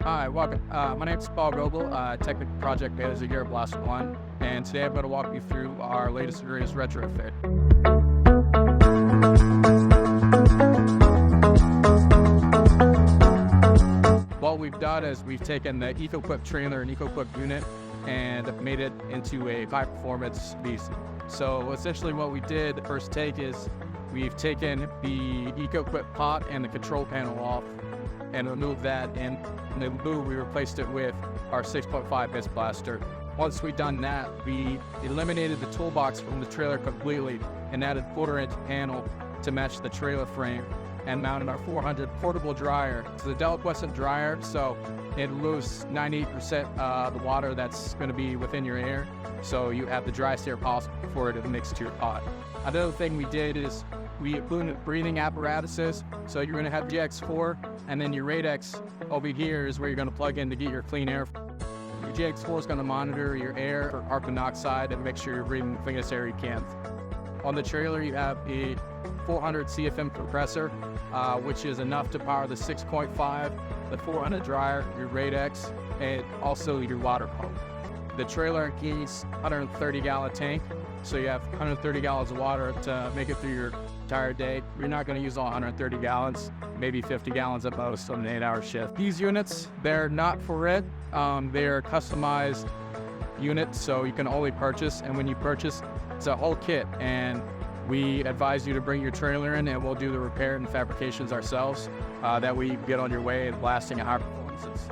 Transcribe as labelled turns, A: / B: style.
A: Hi, welcome. My name is Paul Goebel, Technical Project Manager here at BlastOne, and today I'm going to walk you through our latest and greatest retrofit. What we've done is we've taken the EcoQuip trailer and EcoQuip unit and made it into a high-performance beast. So essentially what we did, the first take is we've taken the EcoQuip pot and the control panel off and removed that, and in the lieu we replaced it with our 6.5 MistBlaster. Once we've done that, we eliminated the toolbox from the trailer completely and added 1/4-inch panel to match the trailer frame and mounted our 400 portable dryer. It's a deliquescent dryer, so it removes 98% of the water that's going to be within your air, so you have the driest air possible for it to mix to your pot. Another thing we did is we included breathing apparatuses, so you're going to have GX4, and then your Radex over here is where you're going to plug in to get your clean air. Your GX4 is going to monitor your air for carbon monoxide and make sure you're breathing the cleanest air you can. On the trailer, you have a 400 CFM compressor, which is enough to power the 6.5, the 400 dryer, your Radex, and also your water pump. The trailer includes 130-gallon tank, so you have 130 gallons of water to make it through your entire day. You're not going to use all 130 gallons, maybe 50 gallons at most on an 8-hour shift. These units, they're not for rent. They're customized units, so you can only purchase, and when you purchase, it's a whole kit, and we advise you to bring your trailer in, and we'll do the repair and fabrications ourselves. That way you can get on your way and blasting at high performances.